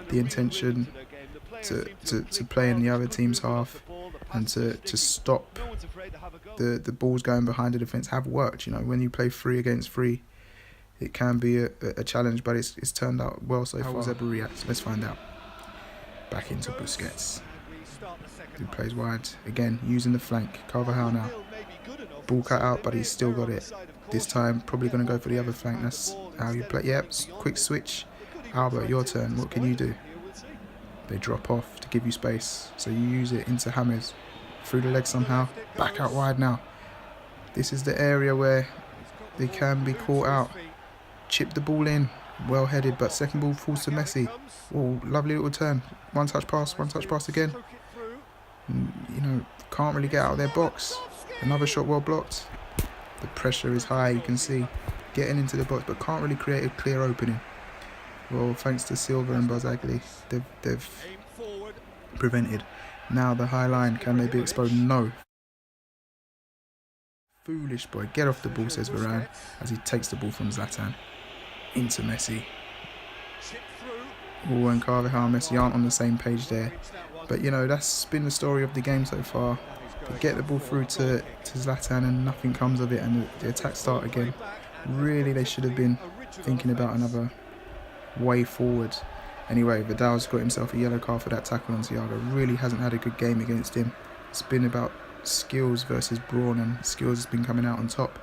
the intention to play in the other team's half and to stop the balls going behind the defence have worked. You know, when you play 3 against 3, it can be a challenge, but it's turned out well so far. How will Zebra react? Let's find out. Back into Busquets, who plays wide again, using the flank. Carvajal now, ball cut out, but he's still got it. This time probably going to go for the other flank. That's how you play. Yep, quick switch. Albert, your turn. What can you do? They drop off to give you space, so you use it into James, through the leg somehow, back out wide now. This is the area where they can be caught out. Chip the ball in, well headed, but second ball falls to Messi. Oh, lovely little turn. One touch pass again. You know, can't really get out of their box. Another shot well blocked. The pressure is high, you can see. Getting into the box, but can't really create a clear opening. Well, thanks to Silva and Barzagli, they've prevented. Now the high line, can they be exposed? No. Foolish boy, get off the ball, says Varane, as he takes the ball from Zlatan. Into Messi. Oh, and Carvajal and Messi aren't on the same page there. But, you know, that's been the story of the game so far. They get the ball through to Zlatan and nothing comes of it, and the attacks start again. Really, they should have been thinking about another way forward. Anyway, Vidal's got himself a yellow card for that tackle on Thiago. Really hasn't had a good game against him. It's been about skills versus brawn, and skills has been coming out on top.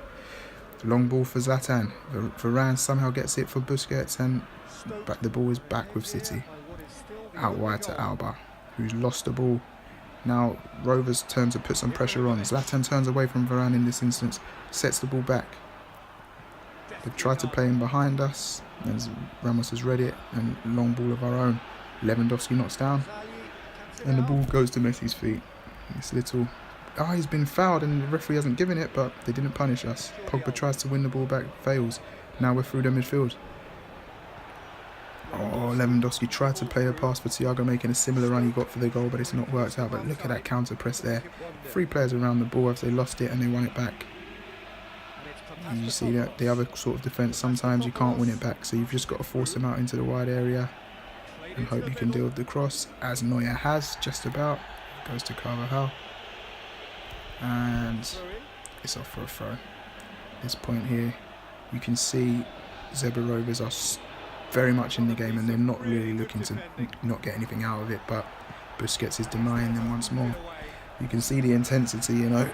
Long ball for Zlatan. Varane somehow gets it for Busquets, and the ball is back with City. Out wide to Alba, who's lost the ball. Now Rovers turn to put some pressure on. Zlatan turns away from Varane in this instance, sets the ball back. They've tried to play in behind us, as Ramos has read it, and long ball of our own. Lewandowski knocks down, and the ball goes to Messi's feet. It's little... Oh, he's been fouled and the referee hasn't given it, but they didn't punish us. Pogba tries to win the ball back, fails. Now we're through the midfield. Oh, Lewandowski tried to play a pass for Thiago, making a similar run he got for the goal, but it's not worked out. But look at that counter press there. 3 players around the ball as they lost it and they won it back. And you see that the other sort of defence, sometimes you can't win it back, so you've just got to force them out into the wide area and hope you can deal with the cross, as Neuer has, just about. Goes to Carvajal. And it's off for a throw. This point here, you can see Zebra Rovers are very much in the game and they're not really looking to not get anything out of it, but Busquets is denying them once more. You can see the intensity, you know.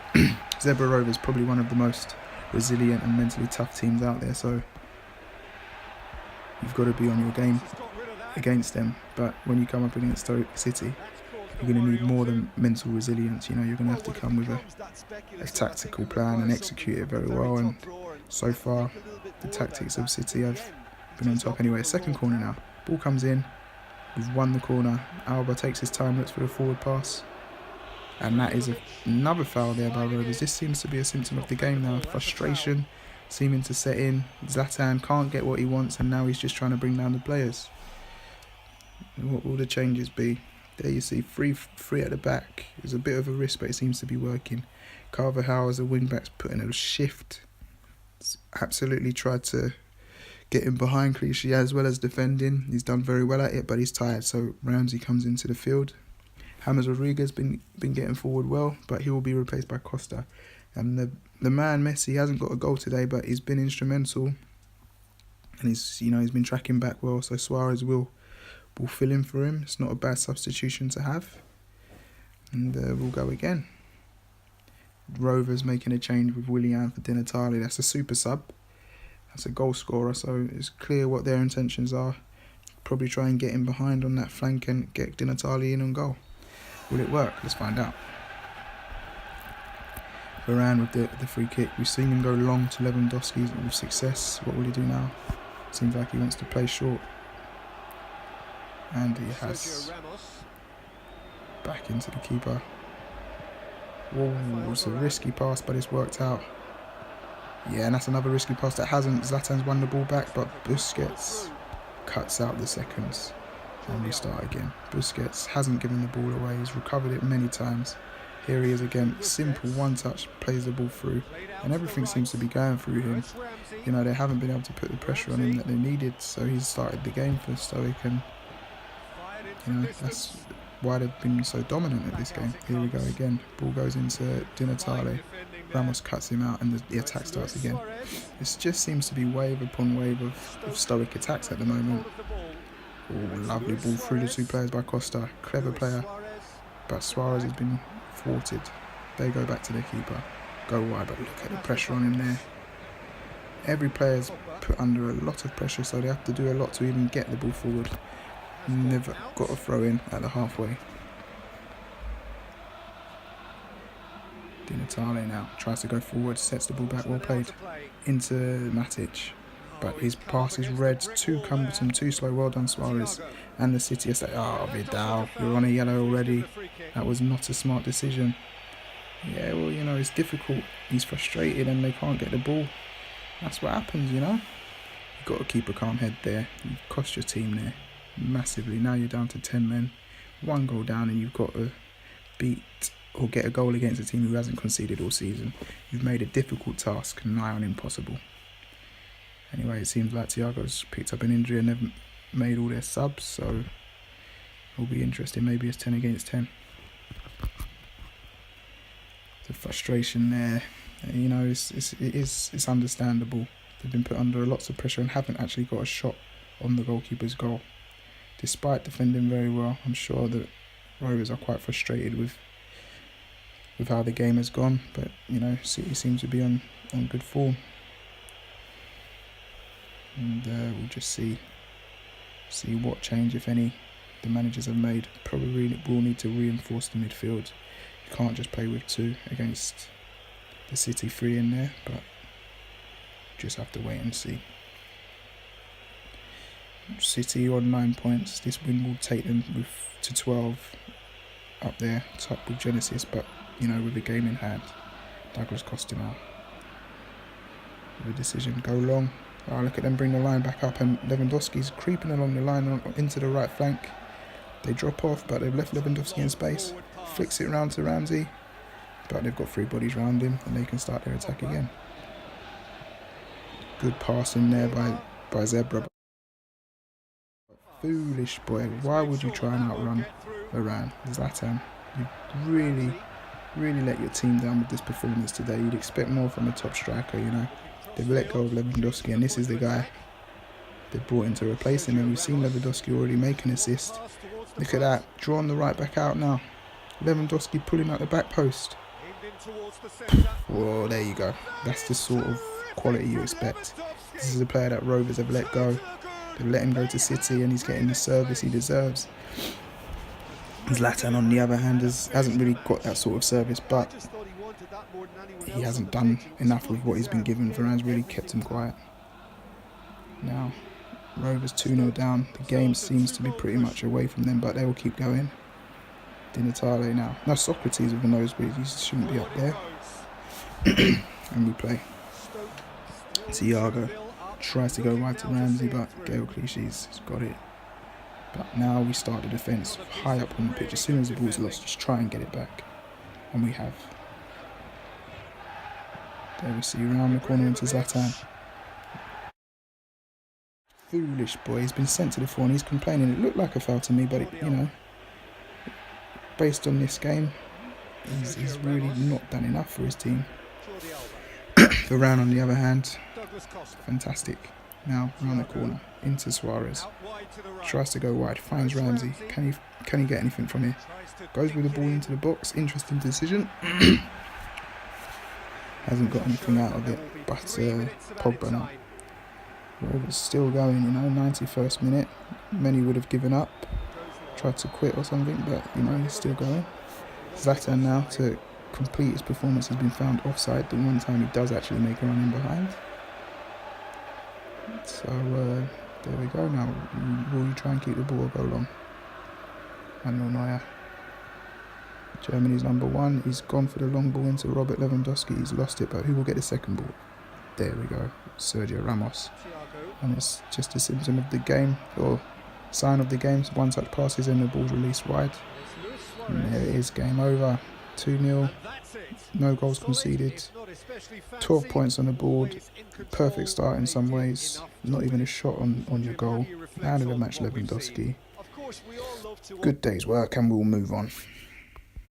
Zebra Rovers probably one of the most resilient and mentally tough teams out there, so you've got to be on your game against them. But when you come up against Stoic City, you're going to need more than mental resilience. You know, you're going to have to come with a tactical plan and execute it very well. And so far, the tactics of City have been on top. Anyway, second corner now. Ball comes in. We've won the corner. Alba takes his time, looks for the forward pass. And that is another foul there by Rovers. This seems to be a symptom of the game now. Frustration seeming to set in. Zlatan can't get what he wants, and now he's just trying to bring down the players. What will the changes be? There you see, free at the back. It was a bit of a risk, but it seems to be working. Carvajal as a wing-back's putting a shift. It's absolutely tried to get him behind Clichy as well as defending. He's done very well at it, but he's tired, so Ramsey comes into the field. James Rodriguez been getting forward well, but he will be replaced by Costa. And the man Messi hasn't got a goal today, but he's been instrumental, and he's been tracking back well. So Suarez will fill in for him. It's not a bad substitution to have. And we'll go again. Rovers making a change with Willian for Di Natale. That's a super sub. That's a goal scorer, so it's clear what their intentions are. Probably try and get him behind on that flank and get Di Natale in on goal. Will it work? Let's find out. Varane with the free kick. We've seen him go long to Lewandowski with success. What will he do now? Seems like he wants to play short. And he has. Back into the keeper. Whoa, it's a risky pass, but it's worked out. Yeah, and that's another risky pass that hasn't. Zlatan's won the ball back, but Busquets cuts out the seconds. And we start again. Busquets hasn't given the ball away. He's recovered it many times. Here he is again. Simple one touch, plays the ball through. And everything seems to be going through him. You know, they haven't been able to put the pressure on him that they needed. So he's started the game for Stoic, and You know, that's why they've been so dominant at this game. Here we go again. Ball goes into Di Natale. Ramos cuts him out and the attack starts again. This just seems to be wave upon wave of Stoic attacks at the moment. Oh, lovely ball through the two players by Costa. Clever player. But Suarez has been thwarted. They go back to their keeper. Go wide, but look at the pressure on him there. Every player's put under a lot of pressure, so they have to do a lot to even get the ball forward. Never got a throw in at the halfway. Di Natale now tries to go forward, sets the ball back, well played into Matic. But his pass is read, too cumbersome, too slow. Well done, Suarez. And the City are saying, oh, Vidal, you're on a yellow already. That was not a smart decision. Yeah, well, you know, it's difficult. He's frustrated and they can't get the ball. That's what happens, you know. You've got to keep a calm head there. You've cost your team there massively. Now you're down to 10 men. 1 goal down and you've got to beat or get a goal against a team who hasn't conceded all season. You've made a difficult task nigh on impossible. Anyway, it seems like Thiago's picked up an injury and they've made all their subs, so it'll be interesting. Maybe it's 10 against 10. The frustration there, you know, it's understandable. They've been put under lots of pressure and haven't actually got a shot on the goalkeeper's goal. Despite defending very well, I'm sure that Rovers are quite frustrated with how the game has gone, but you know, City seems to be on good form. And we'll just see what change, if any, the managers have made. Probably will need to reinforce the midfield. You can't just play with 2 against the City 3 in there, but just have to wait and see. City on 9 points. This win will take them to 12 up there, top with Genesis, but you know, with the game in hand, Douglas cost him out. With a decision, go long. Oh, look at them bring the line back up, and Lewandowski's creeping along the line into the right flank. They drop off, but they've left Lewandowski in space. Flicks it round to Ramsey, but they've got 3 bodies round him, and they can start their attack again. Good pass in there by Zebra. Foolish boy, why would you try and outrun Varane? Zlatan, you really let your team down with this performance today. You'd expect more from a top striker, you know. They've let go of Lewandowski, and this is the guy they brought in to replace him. And we've seen Lewandowski already make an assist. Look at that, drawing the right back out now. Lewandowski pulling out the back post. Whoa, there you go. That's the sort of quality you expect. This is a player that Rovers have let go. They've let him go to City, and he's getting the service he deserves. Zlatan, on the other hand, hasn't really got that sort of service, but he hasn't done enough with what he's been given. Varane's really kept him quiet. Now, Rovers 2-0 down. The game seems to be pretty much away from them, but they will keep going. Di Natale now. No, Socrates with a nosebleed. He shouldn't be up there. And we play. Thiago tries to go wide to Ramsey, but Gael Clichy's got it. But now we start the defence high up on the pitch. As soon as the ball's lost, just try and get it back. And we have. There we see around the corner into Zlatan. Foolish boy. He's been sent to the floor and he's complaining. It looked like a foul to me, but you know, based on this game, he's really not done enough for his team. Varane, on the other hand, fantastic. Now around the corner into Suarez. Tries to go wide, finds Ramsey. Can he get anything from here? Goes with the ball into the box. Interesting decision. Hasn't got anything out of it, but Pogba now. Rovers still going, you know, 91st minute. Many would have given up, tried to quit or something, but you know, he's still going. Zlatan now, to complete his performance, has been found offside. The one time he does actually make a run in behind. So there we go. Now, will you try and keep the ball or go long? Manuel Neuer, Germany's number 1. He's gone for the long ball into Robert Lewandowski. He's lost it, but who will get the second ball? There we go, Sergio Ramos. And it's just a symptom of the game, or sign of the game. One touch passes and the ball's released wide. And there it is, game over. 2-0, no goals conceded, 12 points on the board, perfect start in some ways, not even a shot on your goal. Man of the match Lewandowski, Good day's work and we'll move on.